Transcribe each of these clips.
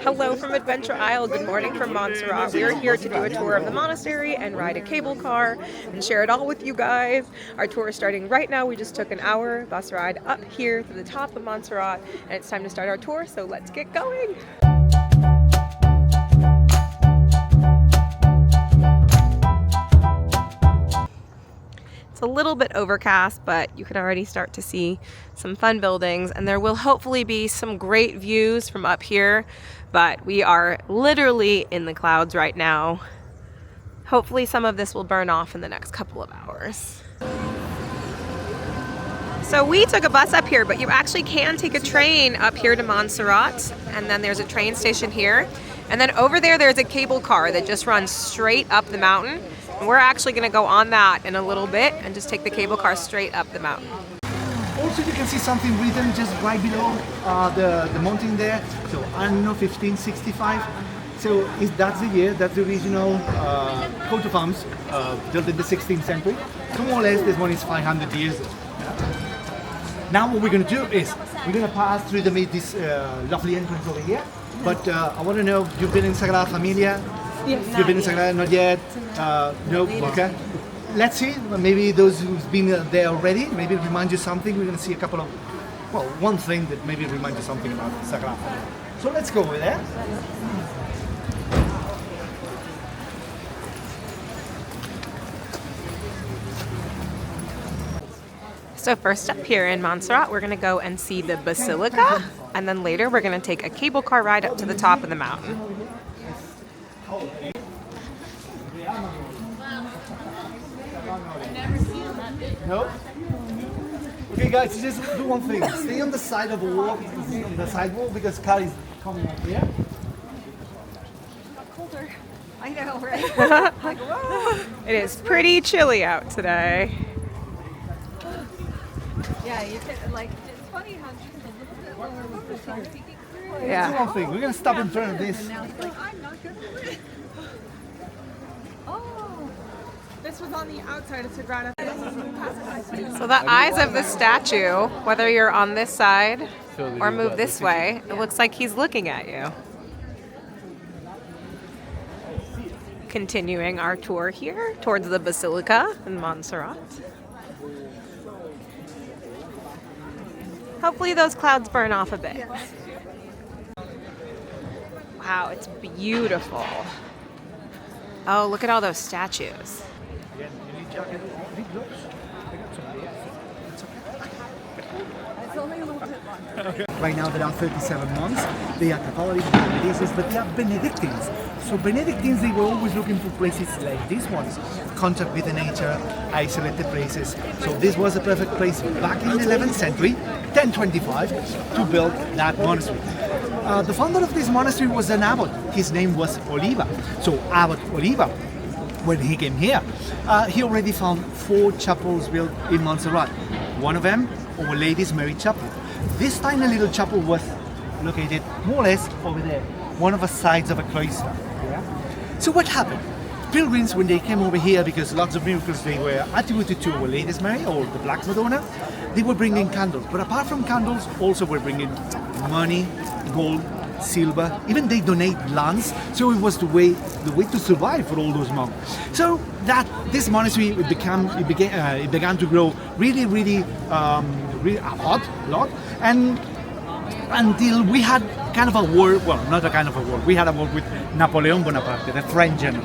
Hello from Adventure Isle. Good morning from Montserrat. We are here to do a tour of the monastery and ride a cable car and share it all with you guys. Our tour is starting right now. We just took an hour bus ride up here to the top of Montserrat, and it's time to start our tour, so let's get going. It's a little bit overcast, but you can already start to see some fun buildings, and there will hopefully be some great views from up here, but we are literally in the clouds right now. Hopefully some of this will burn off in the next couple of hours. So we took a bus up here, but you actually can take a train up here to Montserrat, and then there's a train station here. And then over there's a cable car that just runs straight up the mountain. And we're actually going to go on that in a little bit and just take the cable car straight up the mountain. Also, you can see something written just right below the mountain there. So anno 1565. So that's the year, that's the original coat of arms built in the 16th century. So more or less, this one is 500 years old. Now what we're going to do is we're going to pass through this lovely entrance over here. But I want to know, you've been in Sagrada Familia? Yes. You've been in Sagrada? Not yet? No? Okay. Let's see, maybe those who've been there already, maybe it'll remind you something. We're going to see a couple of, well, one thing that maybe reminds you something about Sagrada Familia. So let's go over there. So first up here in Montserrat, we're going to go and see the Basilica, and then later we're going to take a cable car ride up to the top of the mountain. No? Okay guys, just do one thing. Stay on the side of the wall, on the sidewalk, because car is coming up here. Colder. I know, right? Like, whoa. It is pretty chilly out today. Yeah, you can, like, it's funny how just a little bit lower with the sun peeking through. Yeah. Do one thing. We're gonna stop in front of this. And now it's like, I'm not gonna do it. Oh, this was on the outside of Sagrada. So the eyes of the statue, whether you're on this side or move this way, it looks like he's looking at you. Continuing our tour here towards the Basilica in Montserrat. Hopefully those clouds burn off a bit. Wow, it's beautiful. Oh, look at all those statues. It's only a little bit longer. Right now there are 37 monks. They are Catholic, but they are Benedictines. So Benedictines, they were always looking for places like these ones, contact with the nature, isolated places. So this was a perfect place back in the 11th century, 1025, to build that monastery. The founder of this monastery was an abbot. His name was Oliva. So Abbot Oliva, when he came here, he already found 4 chapels built in Montserrat. One of them, Our Lady's Mary Chapel. This tiny little chapel was located more or less over there, one of the sides of a cloister. Yeah? So what happened? Pilgrims, when they came over here, because lots of miracles they were attributed to Our Lady's Mary or the Black Madonna, they were bringing candles. But apart from candles, also were bringing money, gold, silver. Even they donate lands. So it was the way to survive for all those monks. So that this monastery it began to grow really a lot, and until we had kind of a war. Well, not a kind of a war. We had a war with Napoleon Bonaparte, the French general.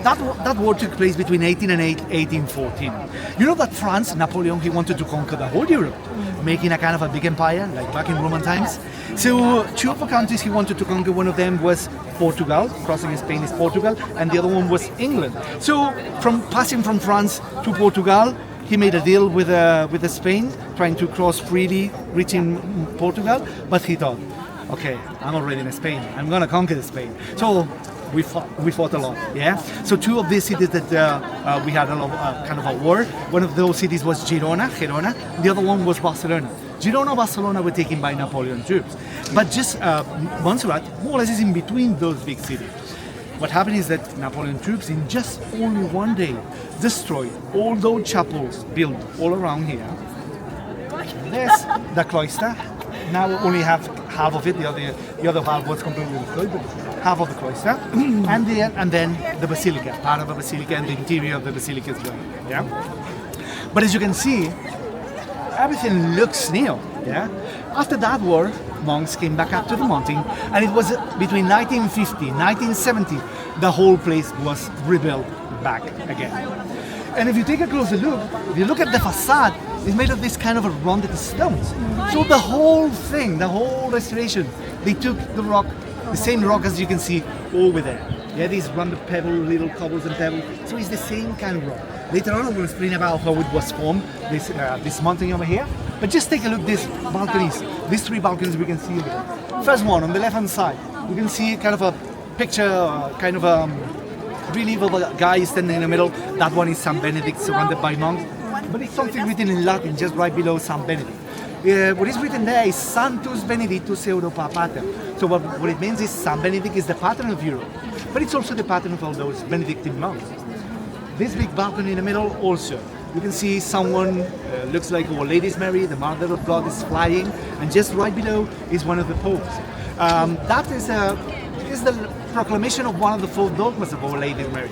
That war took place between 1814. You know that France, Napoleon, he wanted to conquer the whole Europe, making a kind of a big empire, like back in Roman times. So 2 of the countries he wanted to conquer, one of them was Portugal, crossing Spain is Portugal, and the other one was England. So passing from France to Portugal, he made a deal with Spain, trying to cross freely, reaching Portugal, but he thought, okay, I'm already in Spain, I'm gonna conquer Spain. So we fought a lot, yeah? So 2 of these cities that we had a lot, kind of a war. One of those cities was Gerona, the other one was Barcelona. Girona, Barcelona were taken by Napoleon troops. But just Montserrat, more or less, is in between those big cities. What happened is that Napoleon troops, in just only one day, destroyed all those chapels built all around here. There's the cloister. Now we only have half of it. The other half was completely destroyed, but half of the cloister, and then the basilica, part of the basilica, and the interior of the basilica as well. Yeah. But as you can see, everything looks new. Yeah. After that war, monks came back up to the mountain, and it was between 1950 and 1970 the whole place was rebuilt back again. And if you take a closer look, if you look at the facade, it's made of this kind of a rounded stones. So the whole thing, the whole restoration, they took the rock, the same rock as you can see over there. Yeah, these rounded pebble, little cobbles and pebbles. So it's the same kind of rock. Later on, I will explain about how it was formed, this mountain over here. But just take a look at these balconies, these three balconies we can see over there. First one, on the left-hand side, you can see kind of a picture, kind of a relief of a guy standing in the middle. That one is Saint Benedict, surrounded by monks. But it's something written in Latin, just right below Saint Benedict. What is written there is Sanctus Benedictus Europa Pater. So what it means is Saint Benedict is the patron of Europe, but it's also the patron of all those Benedictine monks. This big balcony in the middle also, you can see someone, looks like Our Lady's Mary, the Mother of God is flying, and just right below is one of the popes. That is the proclamation of one of the four dogmas of Our Lady's Mary.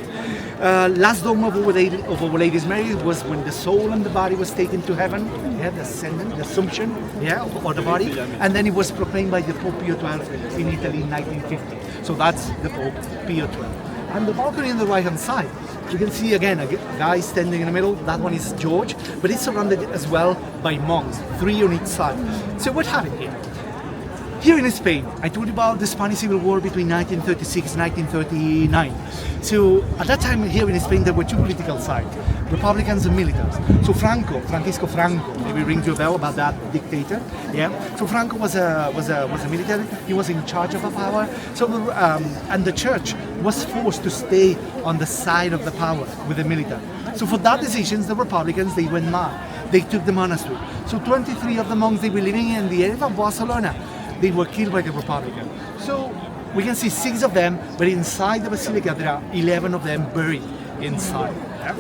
Last dogma of Our Lady's Mary was when the soul and the body was taken to heaven, yeah, the Assumption, yeah, of the body, and then it was proclaimed by the Pope Pio XII in Italy in 1950. So that's the Pope Pio XII. And the balcony on the right hand side, you can see again a guy standing in the middle. That one is George, but it's surrounded as well by monks, 3 on each side. So what happened here? Here in Spain, I told you about the Spanish Civil War between 1936 and 1939. So at that time here in Spain there were two political sides, Republicans and militaries. So Francisco Franco, maybe rings you a bell about that dictator, yeah? So Franco was a military, he was in charge of the power, so and the church was forced to stay on the side of the power with the military. So for that decisions, the Republicans, they went mad. They took the monastery. So 23 of the monks, they were living in the area of Barcelona. They were killed by the Republican. So we can see 6 of them, but inside the Basilica there are 11 of them buried inside. Yeah?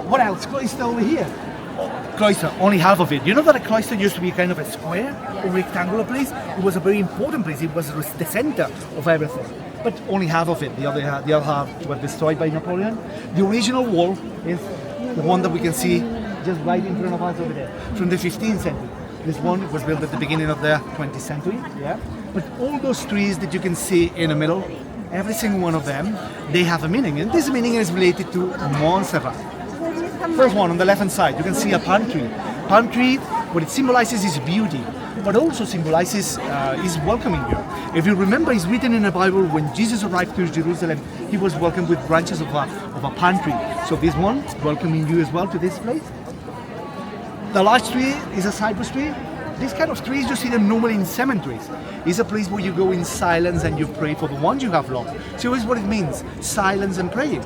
What else? Cloister over here. Cloister, only half of it. You know that a cloister used to be kind of a square or rectangular place? It was a very important place. It was the center of everything. But only half of it. The other half was destroyed by Napoleon. The original wall is the one that we can see just right in front of us over there, from the 15th century. This one was built at the beginning of the 20th century, yeah. But all those trees that you can see in the middle, every single one of them, they have a meaning. And this meaning is related to Montserrat. First one on the left-hand side, you can see a palm tree. Palm tree, what it symbolizes is beauty, but also symbolizes is welcoming you. If you remember, it's written in the Bible when Jesus arrived to Jerusalem, he was welcomed with branches of a palm tree. So this one is welcoming you as well to this place. The large tree is a cypress tree. These kind of trees, you see them normally in cemeteries. It's a place where you go in silence and you pray for the ones you have lost. So here's what it means, silence and praying.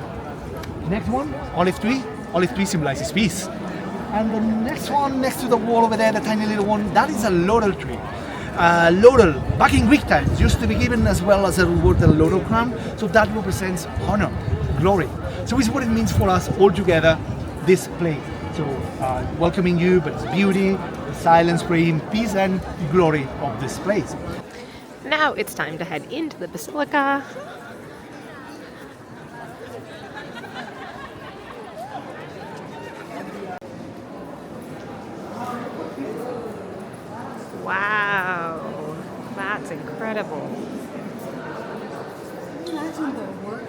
Next one, olive tree. Olive tree symbolizes peace. And the next one, next to the wall over there, the tiny little one, that is a laurel tree. Laurel, back in Greek times, used to be given as well as a reward, the laurel crown. So that represents honor, glory. So it's what it means for us all together, this place. So welcoming you, but it's beauty, silence, praying, peace and glory of this place. Now it's time to head into the Basilica. Wow, that's incredible. Imagine the work.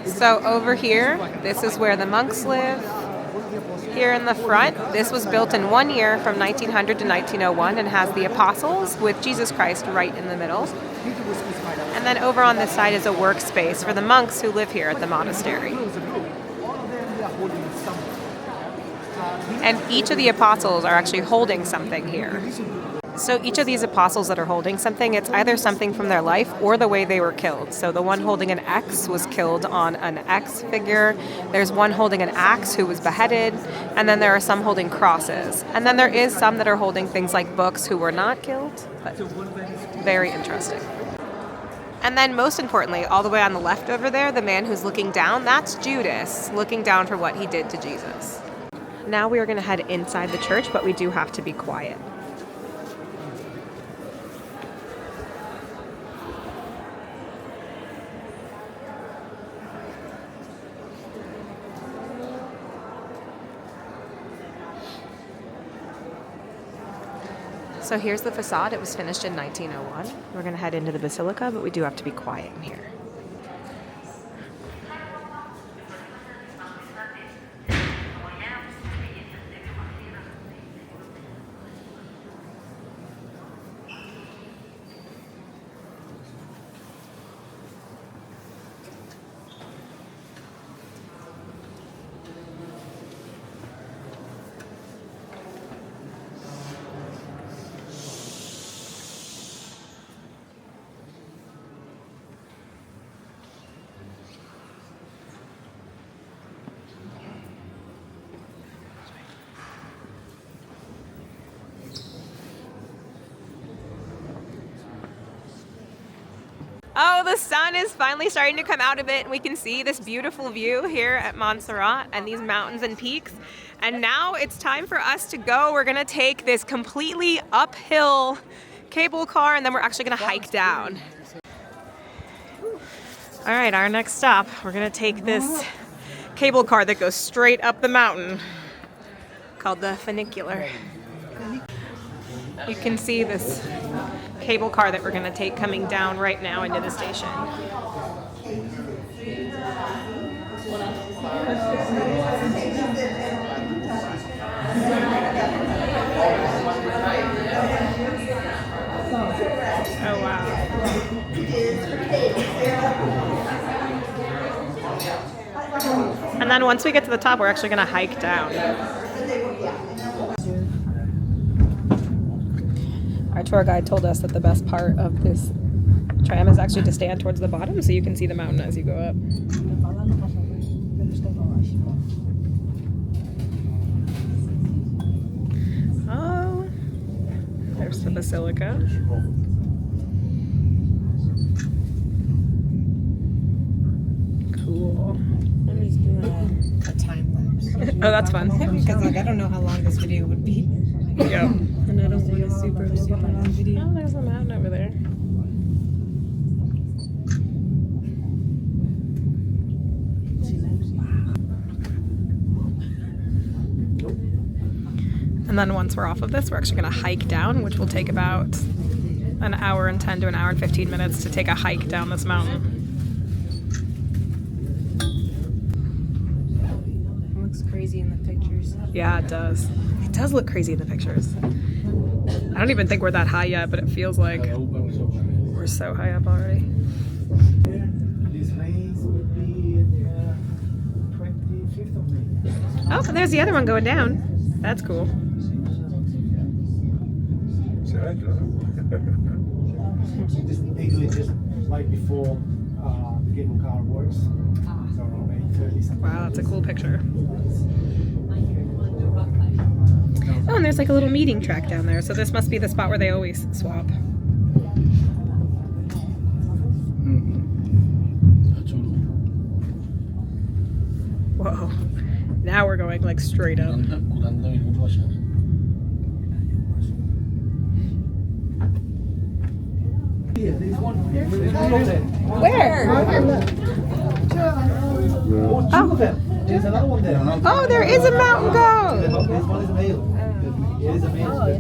So over here, this is where the monks live. Here in the front, this was built in 1 year from 1900 to 1901 and has the apostles with Jesus Christ right in the middle. And then over on this side is a workspace for the monks who live here at the monastery. And each of the apostles are actually holding something here. So each of these apostles that are holding something, it's either something from their life or the way they were killed. So the one holding an X was killed on an X figure. There's one holding an axe who was beheaded. And then there are some holding crosses. And then there is some that are holding things like books who were not killed. But very interesting. And then most importantly, all the way on the left over there, the man who's looking down, that's Judas, looking down for what he did to Jesus. Now we are going to head inside the church, but we do have to be quiet. So here's the facade. It was finished in 1901. We're going to head into the Basilica, but we do have to be quiet in here. Oh, the sun is finally starting to come out of it, and we can see this beautiful view here at Montserrat and these mountains and peaks. And now it's time for us to go. We're gonna take this completely uphill cable car, and then we're actually gonna hike down. All right, our next stop, we're gonna take this cable car that goes straight up the mountain called the funicular. You can see this cable car that we're going to take coming down right now into the station. Oh, wow. And then once we get to the top, we're actually going to hike down. Our tour guide told us that the best part of this tram is actually to stand towards the bottom so you can see the mountain as you go up. Oh, there's the Basilica. Cool. I'm just doing a time lapse. Oh, that's fun. Because like I don't know how long this video would be. Yeah. And I don't want a super long video. Oh, there's a mountain over there. And then once we're off of this, we're actually going to hike down, which will take about an hour and 10 to an hour and 15 minutes to take a hike down this mountain. It looks crazy in the pictures. Yeah, it does. It does look crazy in the pictures. I don't even think we're that high yet, but it feels like we're so high up already. This race would be the 25th of May. Oh, and there's the other one going down. That's cool. They do it just right before the cable car works. So around 8:30 something. Wow, that's a cool picture. Oh, and there's like a little meeting track down there, so this must be the spot where they always swap. Whoa. Now we're going like straight up. Where? Oh, there's another one there. Oh, there is a mountain goat. This one is male. It is a male.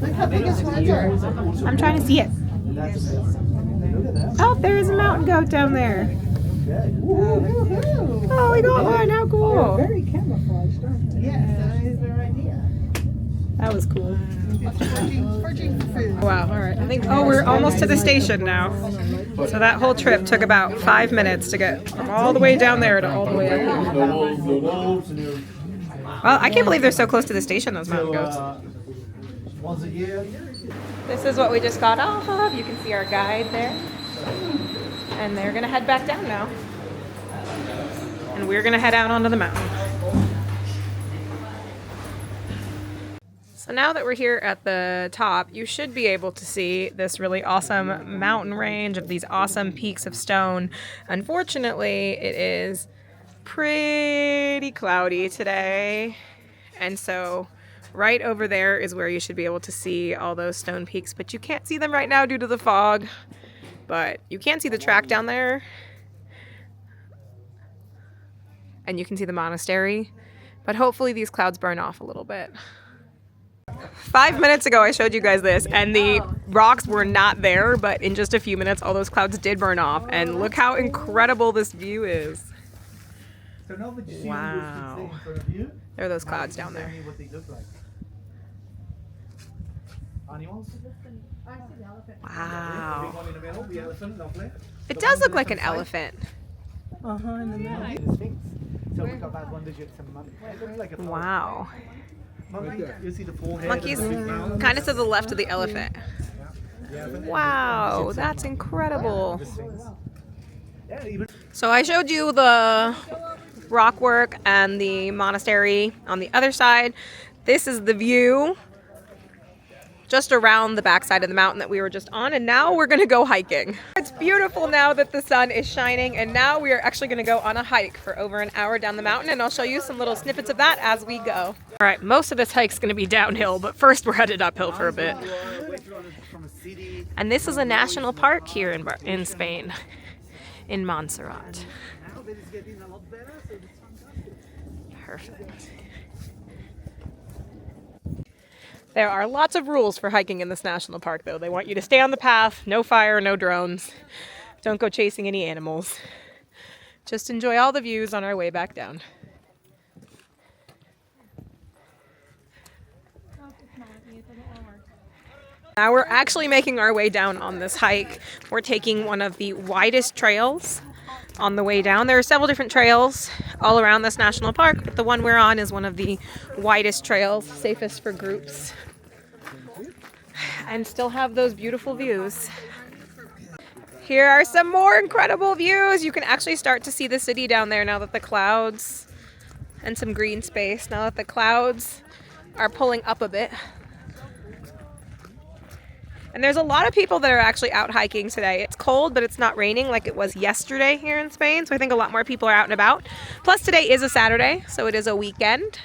Look how big his horns are. I'm trying to see it. That's a male. Look at that. Oh, there is a mountain goat down there. Okay. Oh, we got one. How cool. Very camouflaged, aren't they? Yes, that is their idea. That was cool. Foraging for food. Wow, all right. Oh, we're almost to the station now. So that whole trip took about 5 minutes to get from all the way down there to all the way up here. Well, I can't believe they're so close to the station, those mountain goats. once a year. This is what we just got off of. You can see our guide there. And they're gonna head back down now. And we're gonna head out onto the mountain. So now that we're here at the top, you should be able to see this really awesome mountain range of these awesome peaks of stone. Unfortunately, it is pretty cloudy today. And so right over there is where you should be able to see all those stone peaks, but you can't see them right now due to the fog. But you can see the track down there. And you can see the monastery. But hopefully these clouds burn off a little bit. 5 minutes ago I showed you guys this and the rocks were not there, but in just a few minutes all those clouds did burn off, and look how incredible this view is. Wow. There are those clouds down there. Wow. It does look like an elephant. In the middle. Wow. You see the forehead. Monkeys kind of to the left of the elephant. Wow, that's incredible. So I showed you the rock work and the monastery on the other side. This is the view just around the backside of the mountain that we were just on, and now we're gonna go hiking. It's beautiful now that the sun is shining, and now we are actually gonna go on a hike for over an hour down the mountain, and I'll show you some little snippets of that as we go. All right, most of this hike's gonna be downhill, but first we're headed uphill for a bit. And this is a national park here in Spain, in Montserrat. Perfect. There are lots of rules for hiking in this national park, though. They want you to stay on the path, no fire, no drones. Don't go chasing any animals. Just enjoy all the views on our way back down. Now we're actually making our way down on this hike. We're taking one of the widest trails on the way down. There are several different trails all around this national park, but the one we're on is one of the widest trails, safest for groups, and still have those beautiful views. Here are some more incredible views. You can actually start to see the city down there now that the clouds, and some green space, now that the clouds are pulling up a bit. And there's a lot of people that are actually out hiking today. It's cold, but it's not raining like it was yesterday here in Spain. So I think a lot more people are out and about. Plus today is a Saturday, so it is a weekend.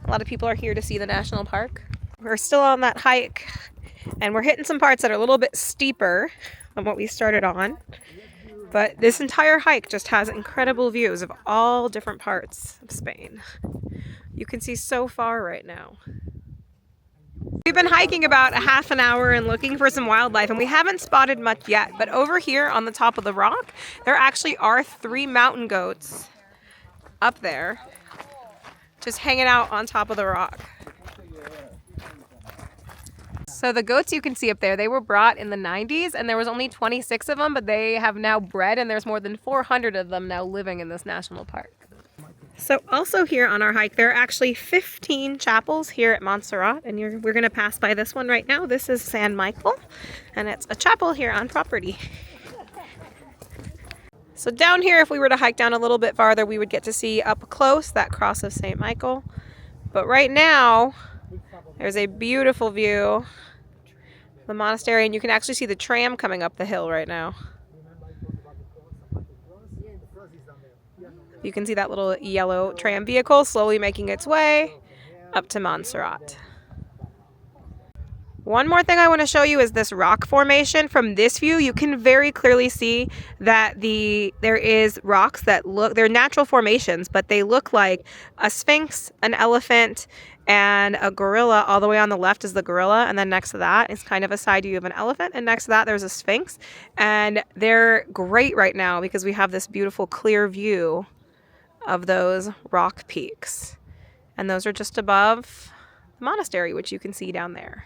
A lot of people are here to see the national park. We're still on that hike, and we're hitting some parts that are a little bit steeper than what we started on. But this entire hike just has incredible views of all different parts of Spain. You can see so far right now. We've been hiking about a half an hour and looking for some wildlife, and we haven't spotted much yet. But over here on the top of the rock, there actually are 3 mountain goats up there, just hanging out on top of the rock. So the goats you can see up there, they were brought in the 90s, and there was only 26 of them, but they have now bred, and there's more than 400 of them now living in this national park. So also here on our hike, there are actually 15 chapels here at Montserrat, and we're going to pass by this one right now. This is San Michael, and it's a chapel here on property. So down here, if we were to hike down a little bit farther, we would get to see up close that cross of St. Michael. But right now, there's a beautiful view of the monastery, and you can actually see the tram coming up the hill right now. You can see that little yellow tram vehicle slowly making its way up to Montserrat. One more thing I want to show you is this rock formation. From this view, you can very clearly see that there is rocks that they're natural formations, but they look like a sphinx, an elephant, and a gorilla. All the way on the left is the gorilla, and then next to that is kind of a side view of an elephant, and next to that there's a sphinx. And they're great right now because we have this beautiful clear view of those rock peaks, and those are just above the monastery, which you can see down there.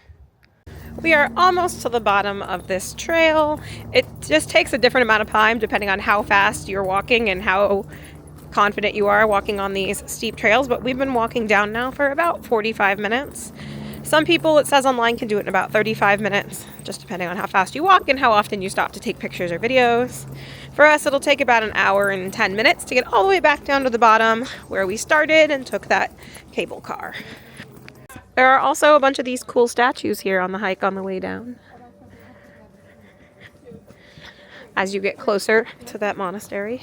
We are almost to the bottom of this trail. It just takes a different amount of time depending on how fast you're walking and how confident you are walking on these steep trails, but we've been walking down now for about 45 minutes. Some people, it says online, can do it in about 35 minutes, just depending on how fast you walk and how often you stop to take pictures or videos. For us, it'll take about an hour and 10 minutes to get all the way back down to the bottom where we started and took that cable car. There are also a bunch of these cool statues here on the hike on the way down, as you get closer to that monastery.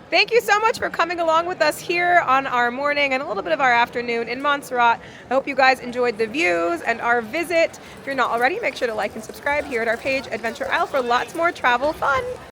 Thank you so much for coming along with us here on our morning and a little bit of our afternoon in Montserrat. I hope you guys enjoyed the views and our visit. If you're not already, make sure to like and subscribe here at our page, Adventure Isle, for lots more travel fun.